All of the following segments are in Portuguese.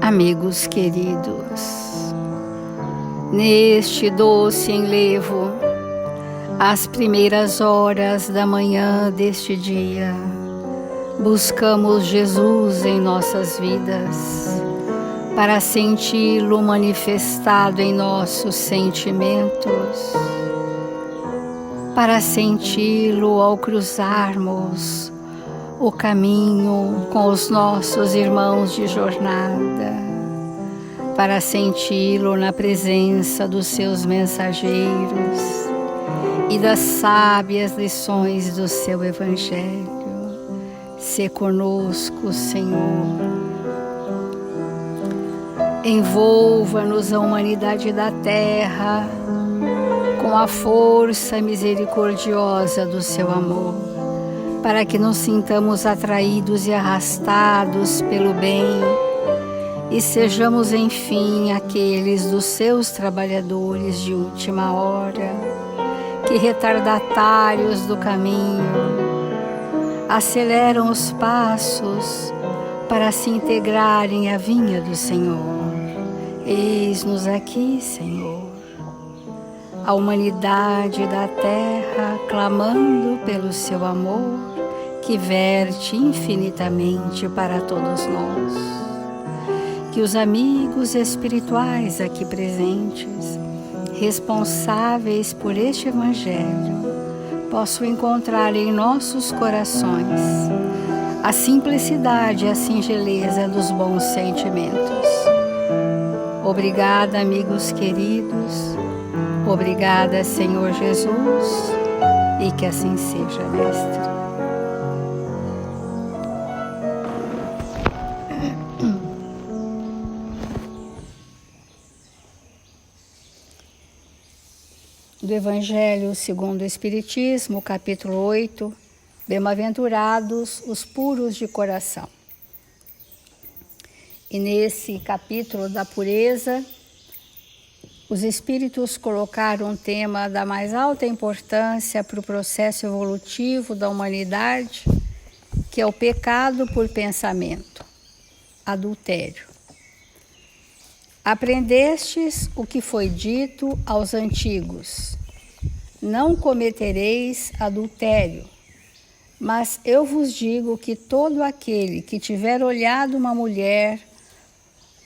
Amigos queridos, neste doce enlevo, às primeiras horas da manhã deste dia, buscamos Jesus em nossas vidas, para senti-lo manifestado em nossos sentimentos, para senti-lo ao cruzarmos o caminho com os nossos irmãos de jornada, para senti-lo na presença dos seus mensageiros e das sábias lições do seu Evangelho. Sê conosco, Senhor. Envolva-nos a humanidade da terra com a força misericordiosa do seu amor, para que nos sintamos atraídos e arrastados pelo bem e sejamos, enfim, aqueles dos seus trabalhadores de última hora, que, retardatários do caminho, aceleram os passos para se integrarem à vinha do Senhor. Eis-nos aqui, Senhor, a humanidade da terra clamando pelo seu amor, que verte infinitamente para todos nós. Que os amigos espirituais aqui presentes, responsáveis por este Evangelho, possam encontrar em nossos corações a simplicidade e a singeleza dos bons sentimentos. Obrigada, amigos queridos. Obrigada, Senhor Jesus, e que assim seja, Mestre. Do Evangelho segundo o Espiritismo, capítulo 8, Bem-aventurados os puros de coração. E nesse capítulo da pureza, os Espíritos colocaram um tema da mais alta importância para o processo evolutivo da humanidade, que é o pecado por pensamento, adultério. Aprendestes o que foi dito aos antigos: não cometereis adultério. Mas eu vos digo que todo aquele que tiver olhado uma mulher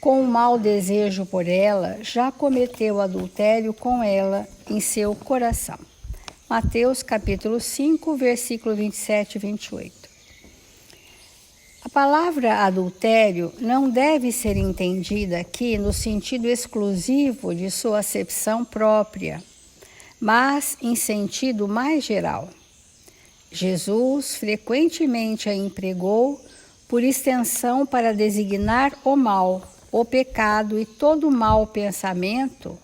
com um mau desejo por ela, já cometeu adultério com ela em seu coração. Mateus capítulo 5, versículo 27 e 28. A palavra adultério não deve ser entendida aqui no sentido exclusivo de sua acepção própria, mas em sentido mais geral. Jesus frequentemente a empregou por extensão para designar o mal, o pecado e todo mau pensamento,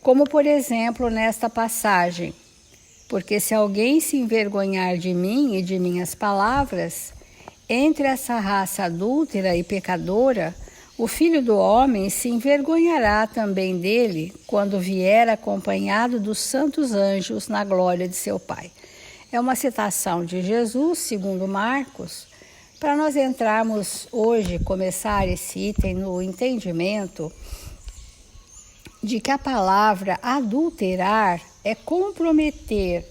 como por exemplo nesta passagem: porque se alguém se envergonhar de mim e de minhas palavras, entre essa raça adúltera e pecadora, o Filho do Homem se envergonhará também dele, quando vier acompanhado dos santos anjos na glória de seu Pai. É uma citação de Jesus, segundo Marcos, para nós entrarmos hoje, começar esse item no entendimento de que a palavra adulterar é comprometer,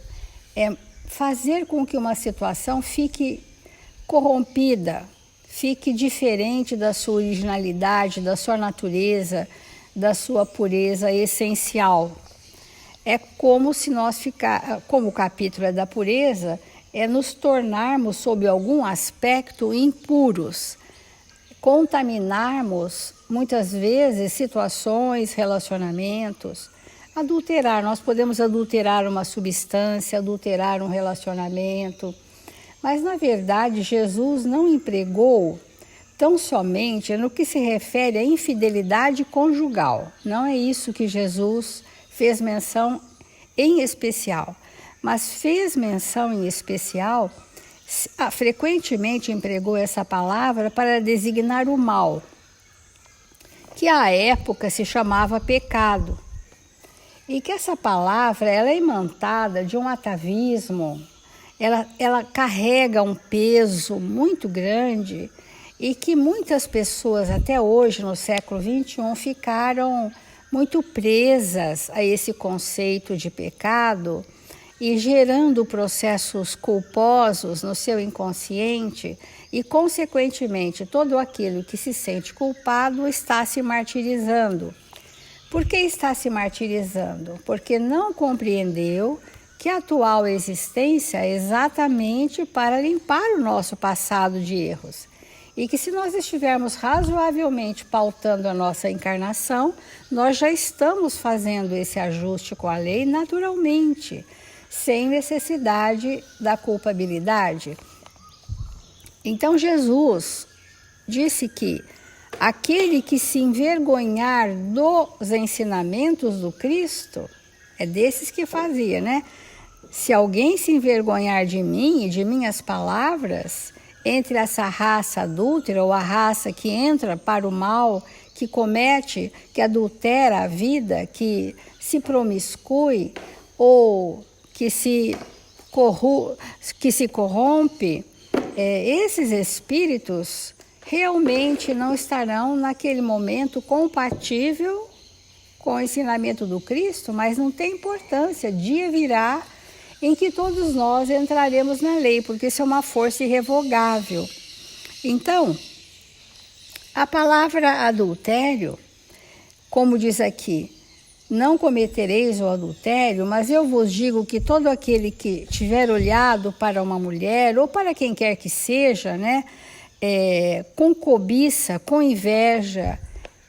é fazer com que uma situação fique corrompida, fique diferente da sua originalidade, da sua natureza, da sua pureza essencial. É como se como o capítulo é da pureza, é nos tornarmos, sob algum aspecto, impuros, contaminarmos, muitas vezes, situações, relacionamentos. Adulterar, nós podemos adulterar uma substância, adulterar um relacionamento, mas, na verdade, Jesus não empregou tão somente no que se refere à infidelidade conjugal. Não é isso que Jesus fez menção em especial, mas fez menção em especial, frequentemente empregou essa palavra para designar o mal, que à época se chamava pecado. E que essa palavra ela é imantada de um atavismo, ela carrega um peso muito grande e que muitas pessoas até hoje, no século XXI, ficaram muito presas a esse conceito de pecado e gerando processos culposos no seu inconsciente e, consequentemente, todo aquele que se sente culpado está se martirizando. Por que está se martirizando? Porque não compreendeu que a atual existência é exatamente para limpar o nosso passado de erros. E que se nós estivermos razoavelmente pautando a nossa encarnação, nós já estamos fazendo esse ajuste com a lei naturalmente, sem necessidade da culpabilidade. Então Jesus disse que aquele que se envergonhar dos ensinamentos do Cristo, é desses que fazia, né? Se alguém se envergonhar de mim e de minhas palavras, entre essa raça adúltera ou a raça que entra para o mal, que comete, que adultera a vida, que se promiscui ou que se corrompe, esses espíritos realmente não estarão naquele momento compatível com o ensinamento do Cristo, mas não tem importância, dia virá em que todos nós entraremos na lei, porque isso é uma força irrevogável. Então, a palavra adultério, como diz aqui, não cometereis o adultério, mas eu vos digo que todo aquele que tiver olhado para uma mulher, ou para quem quer que seja, né, com cobiça, com inveja,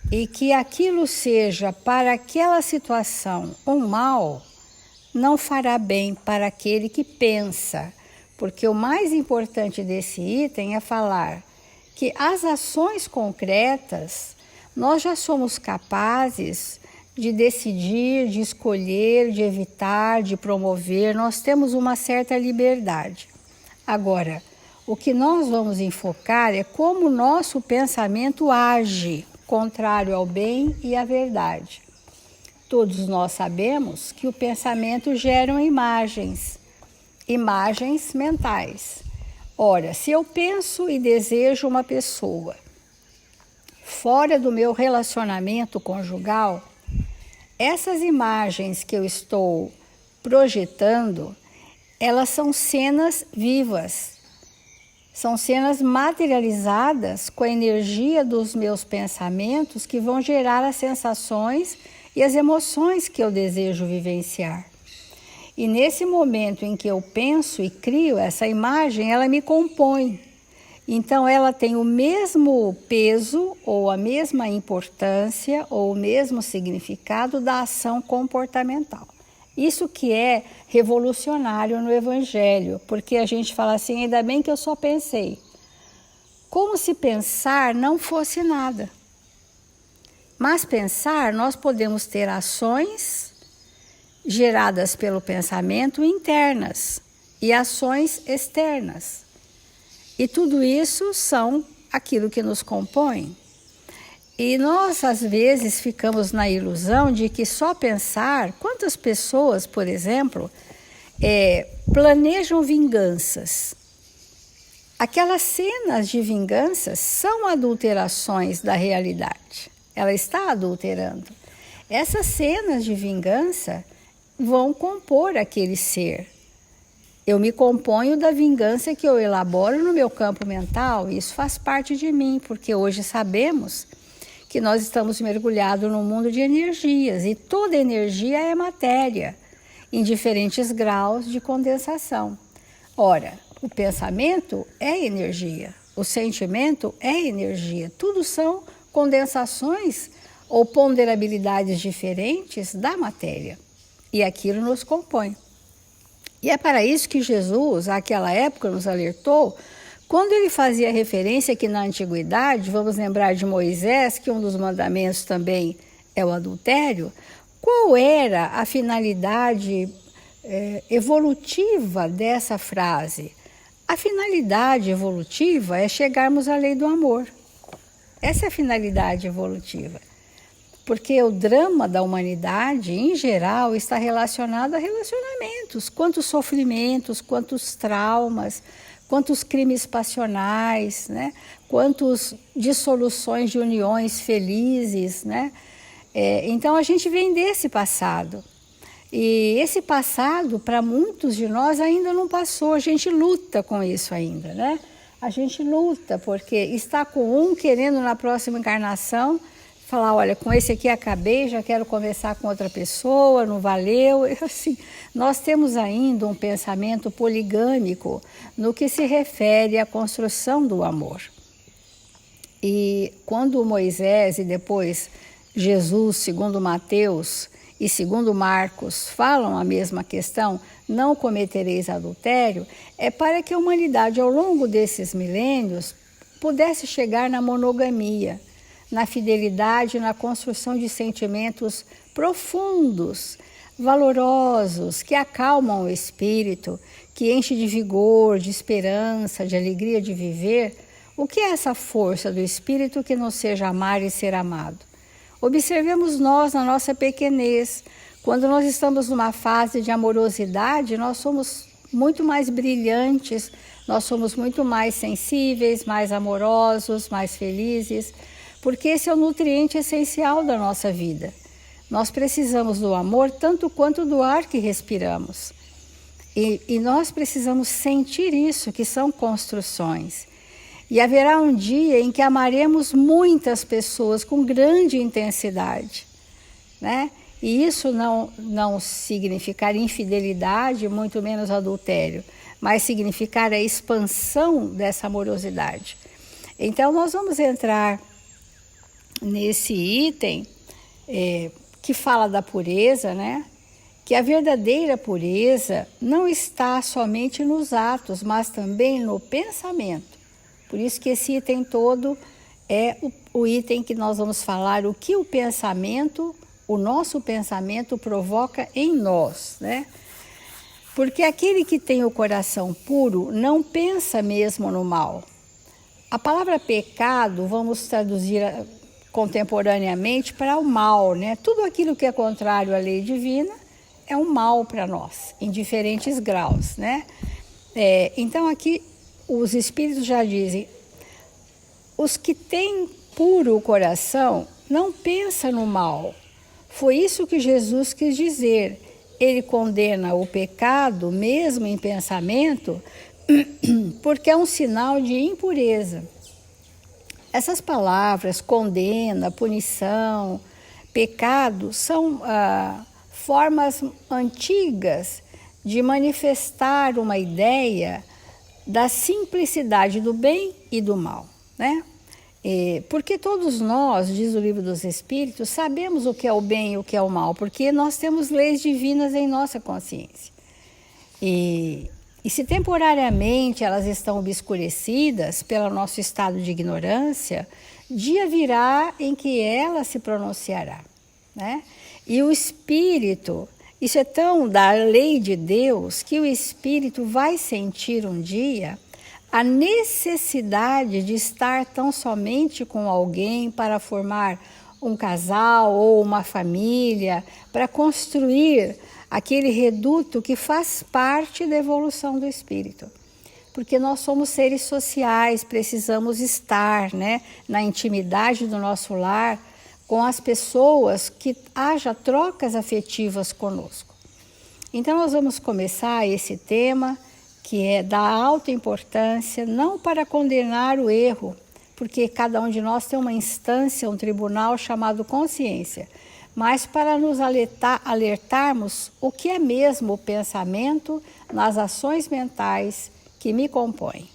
e que aquilo seja para aquela situação um mal, não fará bem para aquele que pensa, porque o mais importante desse item é falar que as ações concretas nós já somos capazes de decidir, de escolher, de evitar, de promover, nós temos uma certa liberdade. Agora, o que nós vamos enfocar é como o nosso pensamento age contrário ao bem e à verdade. Todos nós sabemos que o pensamento gera imagens mentais. Ora, se eu penso e desejo uma pessoa fora do meu relacionamento conjugal, essas imagens que eu estou projetando, elas são cenas vivas, são cenas materializadas com a energia dos meus pensamentos que vão gerar as sensações e as emoções que eu desejo vivenciar. E nesse momento em que eu penso e crio essa imagem, ela me compõe. Então ela tem o mesmo peso ou a mesma importância ou o mesmo significado da ação comportamental. Isso que é revolucionário no Evangelho, porque a gente fala assim, ainda bem que eu só pensei. Como se pensar não fosse nada. Mas pensar, nós podemos ter ações geradas pelo pensamento internas e ações externas. E tudo isso são aquilo que nos compõe. E nós, às vezes, ficamos na ilusão de que só pensar... Quantas pessoas, por exemplo, planejam vinganças? Aquelas cenas de vinganças são adulterações da realidade. Ela está adulterando. Essas cenas de vingança vão compor aquele ser. Eu me componho da vingança que eu elaboro no meu campo mental. Isso faz parte de mim, porque hoje sabemos que nós estamos mergulhados num mundo de energias e toda energia é matéria, em diferentes graus de condensação. Ora, o pensamento é energia, o sentimento é energia, tudo são condensações ou ponderabilidades diferentes da matéria. E aquilo nos compõe. E é para isso que Jesus, àquela época, nos alertou, quando ele fazia referência que na antiguidade, vamos lembrar de Moisés, que um dos mandamentos também é o adultério, qual era a finalidade evolutiva dessa frase? A finalidade evolutiva é chegarmos à lei do amor. Essa é a finalidade evolutiva. Porque o drama da humanidade, em geral, está relacionado a relacionamentos. Quantos sofrimentos, quantos traumas, quantos crimes passionais, né? Quantas dissoluções de uniões felizes, né? Então a gente vem desse passado. E esse passado, para muitos de nós, ainda não passou. A gente luta com isso ainda, né? A gente luta porque está com um querendo na próxima encarnação falar, olha, com esse aqui acabei, já quero conversar com outra pessoa, não valeu. Assim, nós temos ainda um pensamento poligâmico no que se refere à construção do amor. E quando Moisés e depois Jesus, segundo Mateus e segundo Marcos, falam a mesma questão, não cometereis adultério, é para que a humanidade, ao longo desses milênios, pudesse chegar na monogamia, na fidelidade, na construção de sentimentos profundos, valorosos, que acalmam o espírito, que enche de vigor, de esperança, de alegria de viver. O que é essa força do espírito que não seja amar e ser amado? Observemos nós na nossa pequenez. Quando nós estamos numa fase de amorosidade, nós somos muito mais brilhantes, nós somos muito mais sensíveis, mais amorosos, mais felizes, porque esse é o nutriente essencial da nossa vida. Nós precisamos do amor tanto quanto do ar que respiramos. E nós precisamos sentir isso, que são construções. E haverá um dia em que amaremos muitas pessoas com grande intensidade, né? E isso não significar infidelidade, muito menos adultério, mas significar a expansão dessa amorosidade. Então, nós vamos entrar nesse item que fala da pureza, né? Que a verdadeira pureza não está somente nos atos, mas também no pensamento. Por isso que esse item todo é o item que nós vamos falar, o que o nosso pensamento provoca em nós, né? Porque aquele que tem o coração puro não pensa mesmo no mal. A palavra pecado, vamos traduzir contemporaneamente para o mal, né? Tudo aquilo que é contrário à lei divina é um mal para nós, em diferentes graus, né? Então aqui os espíritos já dizem, os que têm puro o coração não pensam no mal. Foi isso que Jesus quis dizer. Ele condena o pecado, mesmo em pensamento, porque é um sinal de impureza. Essas palavras, condena, punição, pecado, são formas antigas de manifestar uma ideia da simplicidade do bem e do mal, né? Porque todos nós, diz o Livro dos Espíritos, sabemos o que é o bem e o que é o mal, porque nós temos leis divinas em nossa consciência. E se temporariamente elas estão obscurecidas pelo nosso estado de ignorância, dia virá em que ela se pronunciará, né? E o Espírito, isso é tão da lei de Deus, que o Espírito vai sentir um dia a necessidade de estar tão somente com alguém para formar um casal ou uma família, para construir aquele reduto que faz parte da evolução do espírito. Porque nós somos seres sociais, precisamos estar, né, na intimidade do nosso lar com as pessoas, que haja trocas afetivas conosco. Então nós vamos começar esse tema, que é da alta importância, não para condenar o erro, porque cada um de nós tem uma instância, um tribunal chamado consciência, mas para nos alertarmos o que é mesmo o pensamento nas ações mentais que me compõem.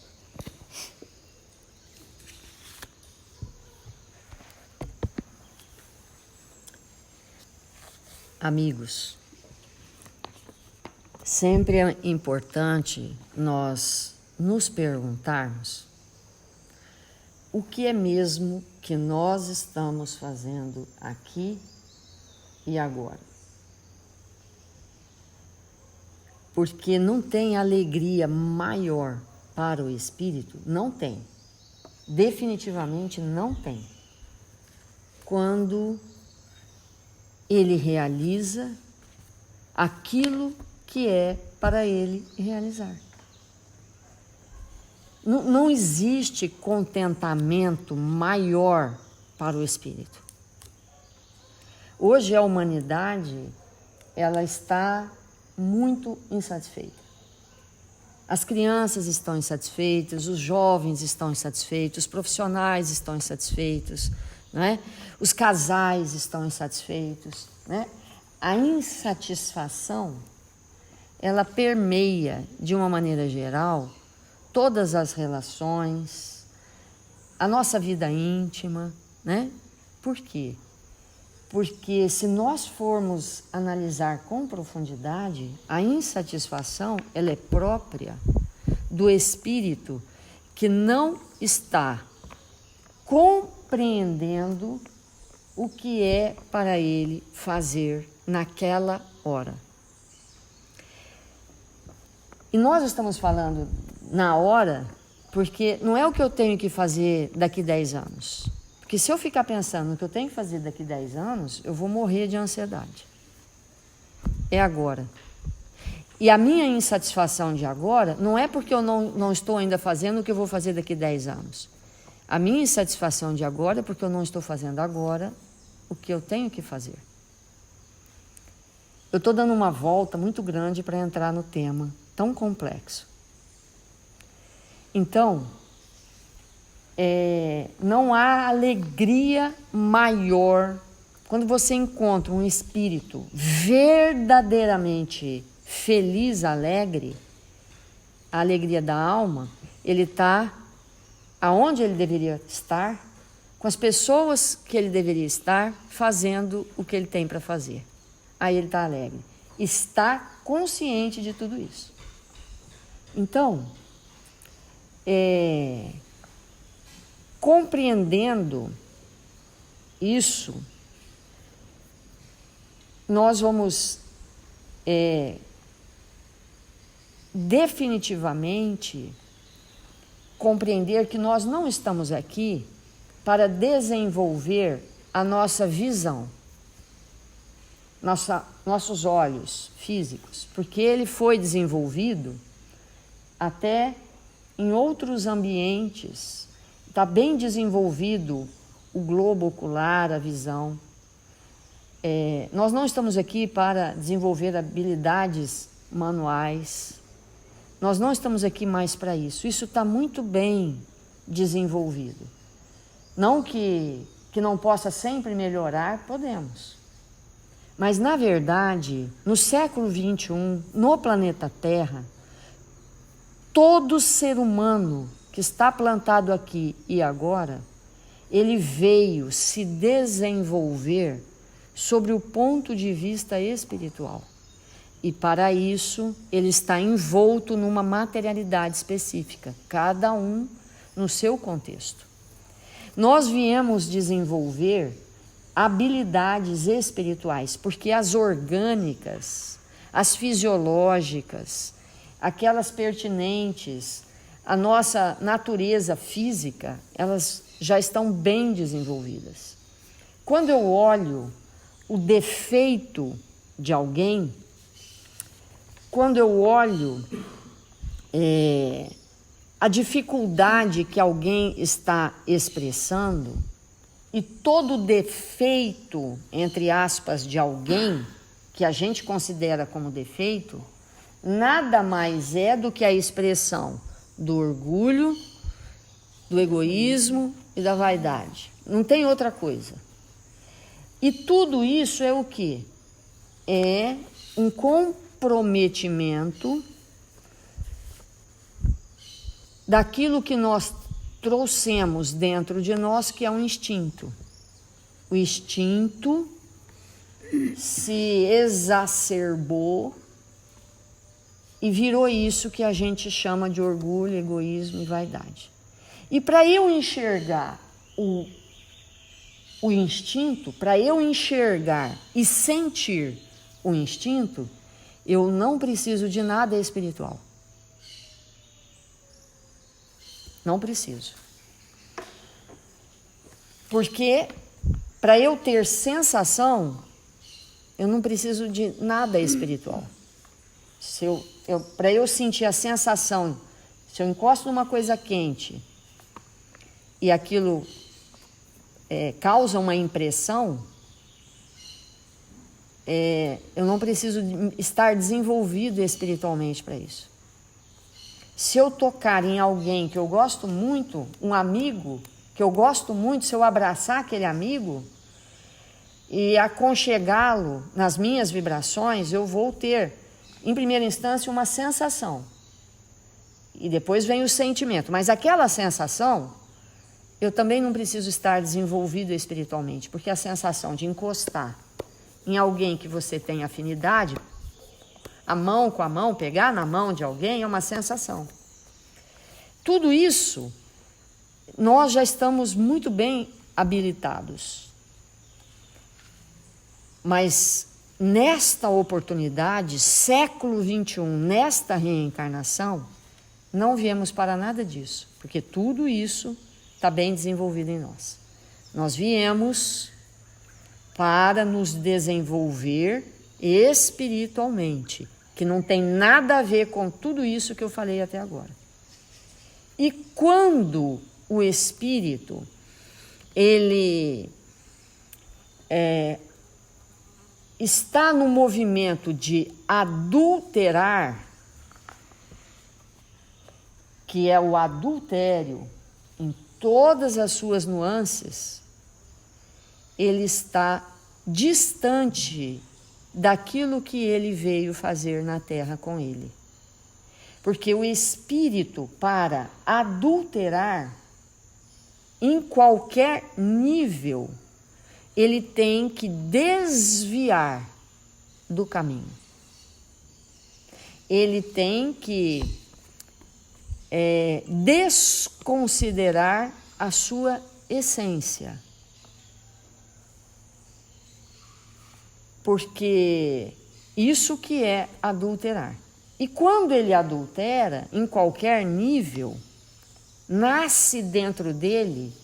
Amigos, sempre é importante nós nos perguntarmos o que é mesmo que nós estamos fazendo aqui e agora. Porque não tem alegria maior para o espírito, não tem. Definitivamente não tem. Quando ele realiza aquilo que é para ele realizar. Não existe contentamento maior para o espírito. Hoje a humanidade, ela está muito insatisfeita. As crianças estão insatisfeitas, os jovens estão insatisfeitos, os profissionais estão insatisfeitos, não é? Os casais estão insatisfeitos, né? A insatisfação, ela permeia, de uma maneira geral, todas as relações, a nossa vida íntima, né? Por quê? Porque se nós formos analisar com profundidade, a insatisfação, ela é própria do espírito que não está compreendendo o que é para ele fazer naquela hora. E nós estamos falando na hora, porque não é o que eu tenho que fazer daqui 10 anos. Porque se eu ficar pensando no que eu tenho que fazer daqui 10 anos, eu vou morrer de ansiedade. É agora. E a minha insatisfação de agora não é porque eu não estou ainda fazendo o que eu vou fazer daqui 10 anos. A minha insatisfação de agora é porque eu não estou fazendo agora o que eu tenho que fazer. Eu estou dando uma volta muito grande para entrar no tema tão complexo. Então, não há alegria maior quando você encontra um espírito verdadeiramente feliz, alegre, a alegria da alma, ele está aonde ele deveria estar, com as pessoas que ele deveria estar, fazendo o que ele tem para fazer. Aí ele está alegre, está consciente de tudo isso. Então, compreendendo isso, nós vamos definitivamente compreender que nós não estamos aqui para desenvolver a nossa visão, nossos olhos físicos, porque ele foi desenvolvido até em outros ambientes. Está bem desenvolvido o globo ocular, a visão. Nós não estamos aqui para desenvolver habilidades manuais. Nós não estamos aqui mais para isso. Isso está muito bem desenvolvido. Não que não possa sempre melhorar, podemos. Mas, na verdade, no século XXI, no planeta Terra, todo ser humano que está plantado aqui e agora, ele veio se desenvolver sobre o ponto de vista espiritual. E para isso, ele está envolto numa materialidade específica, cada um no seu contexto. Nós viemos desenvolver habilidades espirituais, porque as orgânicas, as fisiológicas, aquelas pertinentes à nossa natureza física, elas já estão bem desenvolvidas. Quando eu olho o defeito de alguém, quando eu olho a dificuldade que alguém está expressando, e todo defeito, entre aspas, de alguém, que a gente considera como defeito, nada mais é do que a expressão do orgulho, do egoísmo e da vaidade. Não tem outra coisa. E tudo isso é o quê? É um comprometimento daquilo que nós trouxemos dentro de nós, que é um instinto. O instinto se exacerbou e virou isso que a gente chama de orgulho, egoísmo e vaidade. E para eu enxergar o instinto, para eu enxergar e sentir o instinto, eu não preciso de nada espiritual. Não preciso. Porque para eu ter sensação, eu não preciso de nada espiritual. Para eu sentir a sensação, se eu encosto numa coisa quente e aquilo causa uma impressão, eu não preciso estar desenvolvido espiritualmente para isso. Se eu tocar em alguém que eu gosto muito, um amigo que eu gosto muito, se eu abraçar aquele amigo e aconchegá-lo nas minhas vibrações, eu vou ter, em primeira instância, uma sensação. E depois vem o sentimento. Mas aquela sensação, eu também não preciso estar desenvolvido espiritualmente, porque a sensação de encostar em alguém que você tem afinidade, a mão com a mão, pegar na mão de alguém, é uma sensação. Tudo isso, nós já estamos muito bem habilitados. Mas nesta oportunidade, século XXI, nesta reencarnação, não viemos para nada disso, porque tudo isso está bem desenvolvido em nós. Nós viemos para nos desenvolver espiritualmente, que não tem nada a ver com tudo isso que eu falei até agora. E quando o espírito, ele está no movimento de adulterar, que é o adultério em todas as suas nuances, ele está distante daquilo que ele veio fazer na Terra com ele. Porque o espírito, para adulterar, em qualquer nível, ele tem que desviar do caminho. Ele tem que desconsiderar a sua essência. Porque isso que é adulterar. E quando ele adultera, em qualquer nível, nasce dentro dele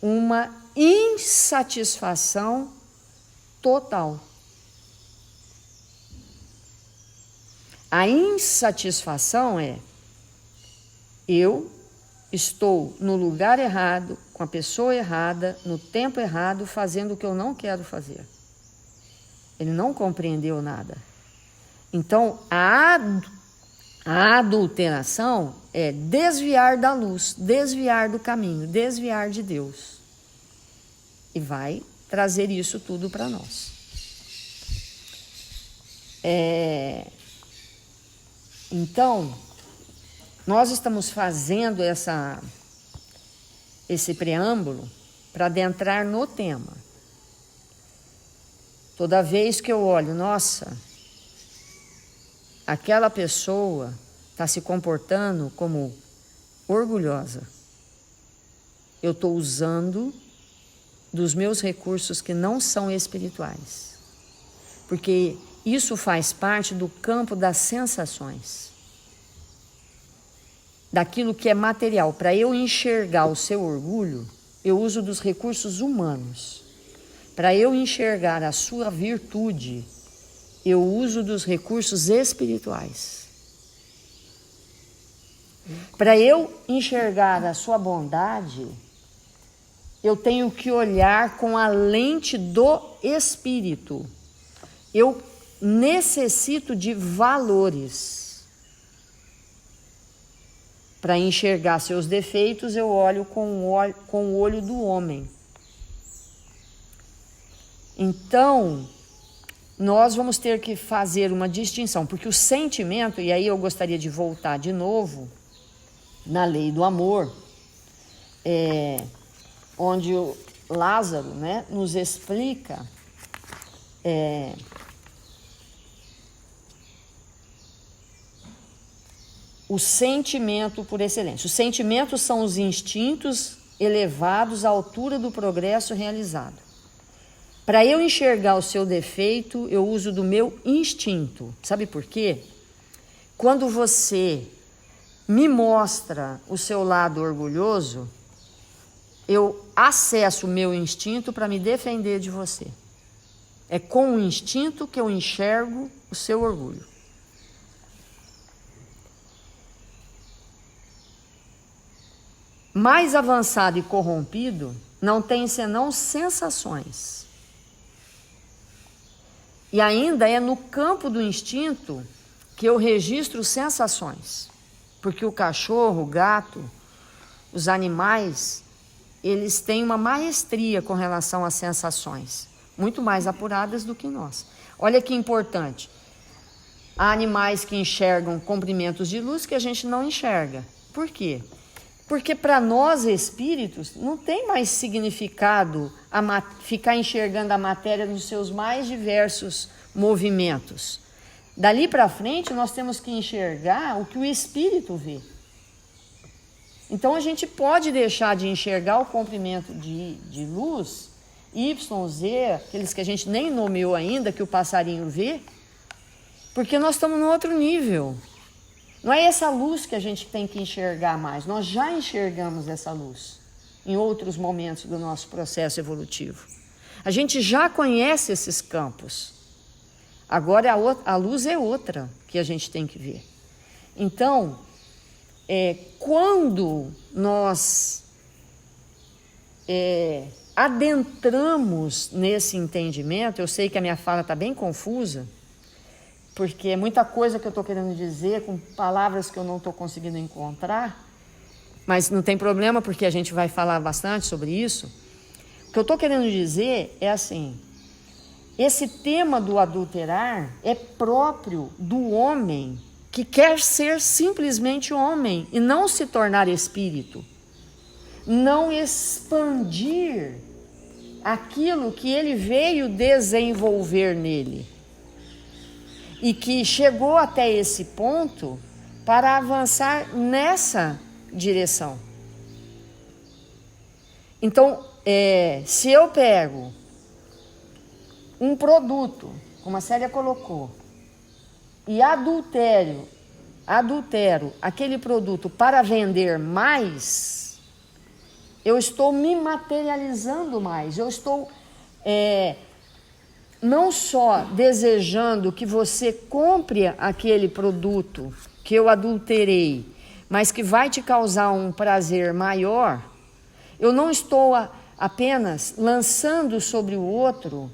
uma insatisfação total. A insatisfação é: eu estou no lugar errado, com a pessoa errada, no tempo errado, fazendo o que eu não quero fazer. Ele não compreendeu nada. Então, a adulteração é desviar da luz, desviar do caminho, desviar de Deus. E vai trazer isso tudo para nós. Então, nós estamos fazendo esse preâmbulo para adentrar no tema. Toda vez que eu olho, nossa, aquela pessoa está se comportando como orgulhosa. Eu estou usando dos meus recursos que não são espirituais. Porque isso faz parte do campo das sensações. Daquilo que é material. Para eu enxergar o seu orgulho, eu uso dos recursos humanos. Para eu enxergar a sua virtude, eu uso dos recursos espirituais. Para eu enxergar a sua bondade, eu tenho que olhar com a lente do espírito. Eu necessito de valores. Para enxergar seus defeitos, eu olho com o olho do homem. Então, nós vamos ter que fazer uma distinção, porque o sentimento, e aí eu gostaria de voltar de novo na lei do amor, onde o Lázaro, né, nos explica o sentimento por excelência. Os sentimentos são os instintos elevados à altura do progresso realizado. Para eu enxergar o seu defeito, eu uso do meu instinto. Sabe por quê? Quando você me mostra o seu lado orgulhoso, eu acesso o meu instinto para me defender de você. É com o instinto que eu enxergo o seu orgulho. Mais avançado e corrompido não tem senão sensações. E ainda é no campo do instinto que eu registro sensações. Porque o cachorro, o gato, os animais, eles têm uma maestria com relação às sensações, muito mais apuradas do que nós. Olha que importante. Há animais que enxergam comprimentos de luz que a gente não enxerga. Por quê? Porque para nós espíritos não tem mais significado ficar enxergando a matéria nos seus mais diversos movimentos. Dali para frente nós temos que enxergar o que o espírito vê. Então a gente pode deixar de enxergar o comprimento de luz, Y, Z, aqueles que a gente nem nomeou ainda, que o passarinho vê, porque nós estamos no outro nível. Não é essa luz que a gente tem que enxergar mais, nós já enxergamos essa luz em outros momentos do nosso processo evolutivo. A gente já conhece esses campos. Agora a luz é outra que a gente tem que ver. Então, quando nós adentramos nesse entendimento, eu sei que a minha fala está bem confusa, porque é muita coisa que eu estou querendo dizer com palavras que eu não estou conseguindo encontrar, mas não tem problema porque a gente vai falar bastante sobre isso. O que eu estou querendo dizer é assim, esse tema do adulterar é próprio do homem que quer ser simplesmente homem e não se tornar espírito, não expandir aquilo que ele veio desenvolver nele e que chegou até esse ponto para avançar nessa direção. Então, se eu pego um produto, como a Célia colocou, e adultero aquele produto para vender mais, eu estou me materializando mais, eu estou não só desejando que você compre aquele produto que eu adulterei, mas que vai te causar um prazer maior. Eu não estou apenas lançando sobre o outro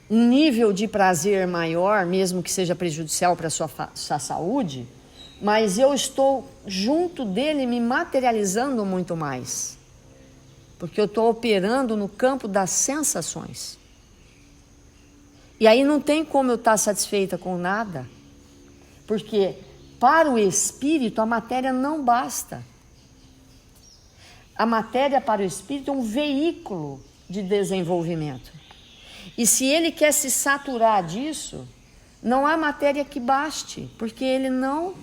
um nível de prazer maior, mesmo que seja prejudicial para a sua saúde, mas eu estou junto dele me materializando muito mais, porque eu estou operando no campo das sensações. E aí não tem como eu estar satisfeita com nada, porque para o espírito a matéria não basta. A matéria para o espírito é um veículo de desenvolvimento. E se ele quer se saturar disso, não há matéria que baste, porque ele não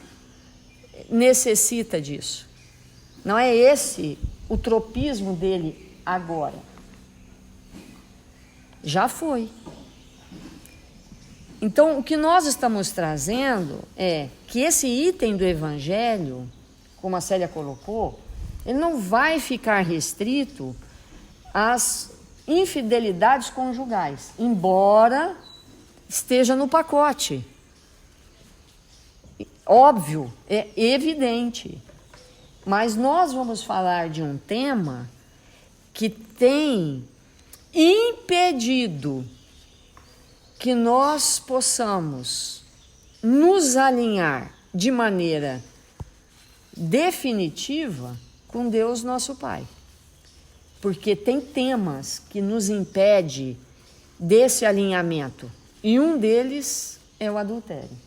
necessita disso. Não é esse o tropismo dele agora. Já foi. Então, o que nós estamos trazendo é que esse item do Evangelho, como a Célia colocou, ele não vai ficar restrito às infidelidades conjugais, embora esteja no pacote. Óbvio, é evidente. Mas nós vamos falar de um tema que tem impedido que nós possamos nos alinhar de maneira definitiva com Deus nosso Pai. Porque tem temas que nos impedem desse alinhamento. E um deles é o adultério.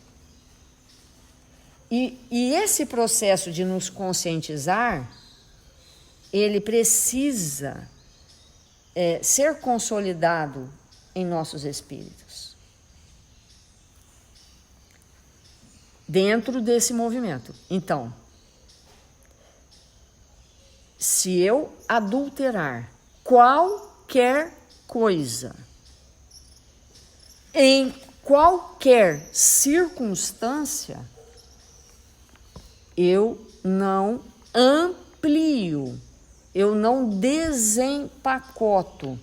E esse processo de nos conscientizar, ele precisa ser consolidado em nossos espíritos. Dentro desse movimento. Então, se eu adulterar qualquer coisa, em qualquer circunstância, eu não amplio, eu não desempacoto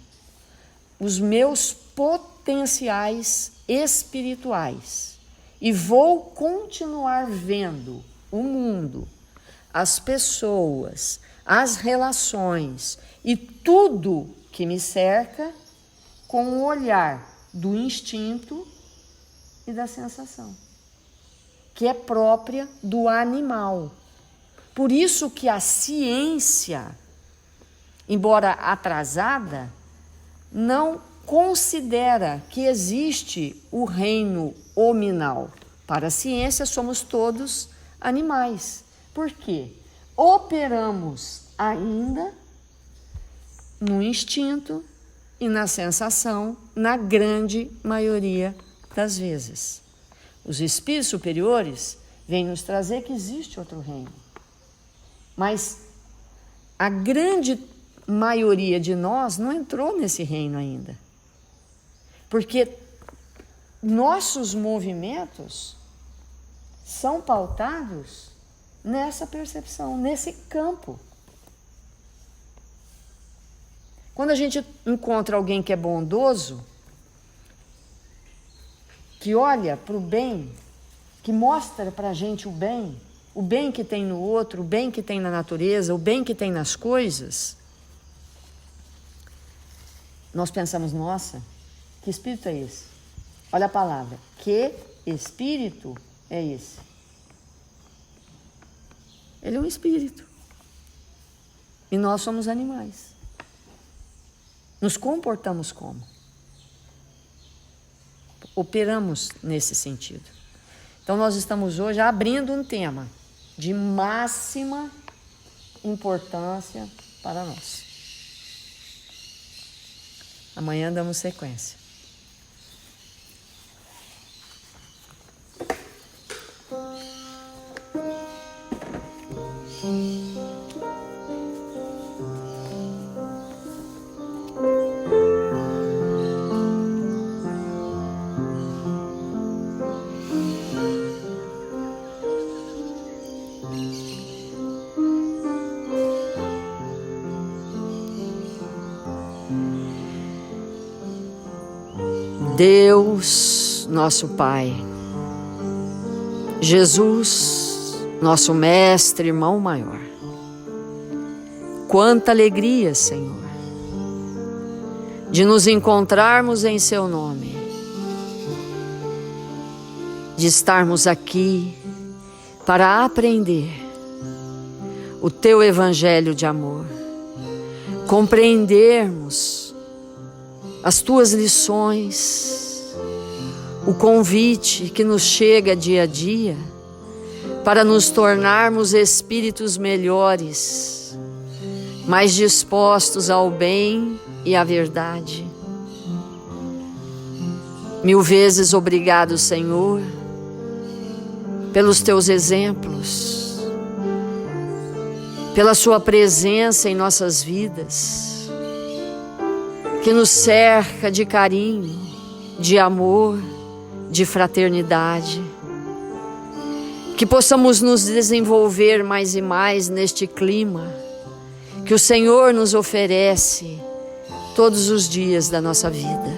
os meus potenciais espirituais e vou continuar vendo o mundo, as pessoas, as relações e tudo que me cerca com o olhar do instinto e da sensação, que é própria do animal. Por isso que a ciência, embora atrasada, não considera que existe o reino hominal. Para a ciência, somos todos animais. Por quê? Operamos ainda no instinto e na sensação, na grande maioria das vezes. Os espíritos superiores vêm nos trazer que existe outro reino. Mas a grande maioria de nós não entrou nesse reino ainda. Porque nossos movimentos são pautados nessa percepção, nesse campo. Quando a gente encontra alguém que é bondoso, que olha para o bem, que mostra para a gente o bem que tem no outro, o bem que tem na natureza, o bem que tem nas coisas, nós pensamos, nossa, que espírito é esse? Olha a palavra, que espírito é esse? Ele é um espírito. E nós somos animais. Nos comportamos como? Operamos nesse sentido. Então nós estamos hoje abrindo um tema de máxima importância para nós. Amanhã damos sequência. Deus, nosso Pai, Jesus, nosso Mestre, Irmão Maior, quanta alegria, Senhor, de nos encontrarmos em Seu nome, de estarmos aqui para aprender o Teu Evangelho de amor, compreendermos as Tuas lições, o convite que nos chega dia a dia para nos tornarmos espíritos melhores, mais dispostos ao bem e à verdade. Mil vezes obrigado, Senhor, pelos Teus exemplos, pela Sua presença em nossas vidas, que nos cerca de carinho, de amor, de fraternidade. Que possamos nos desenvolver mais e mais neste clima que o Senhor nos oferece todos os dias da nossa vida.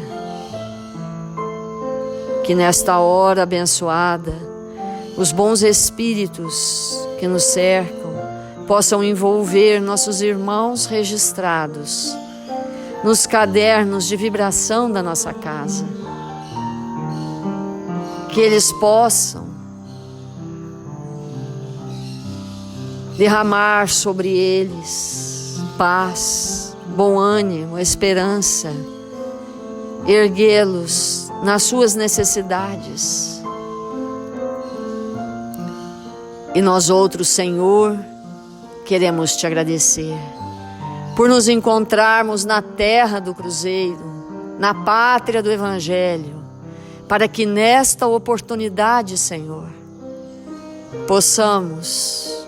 Que nesta hora abençoada, os bons espíritos que nos cercam possam envolver nossos irmãos registrados nos cadernos de vibração da nossa casa. Que eles possam derramar sobre eles paz, bom ânimo, esperança, erguê-los nas suas necessidades. E nós outros, Senhor, queremos Te agradecer por nos encontrarmos na terra do cruzeiro, na pátria do Evangelho, para que nesta oportunidade, Senhor, possamos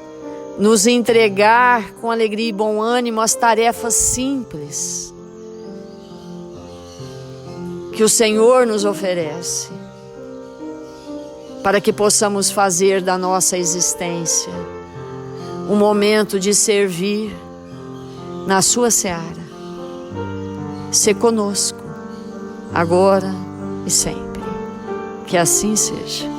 nos entregar com alegria e bom ânimo às tarefas simples que o Senhor nos oferece, para que possamos fazer da nossa existência um momento de servir na Sua seara. Sê conosco, agora e sempre. Que assim seja.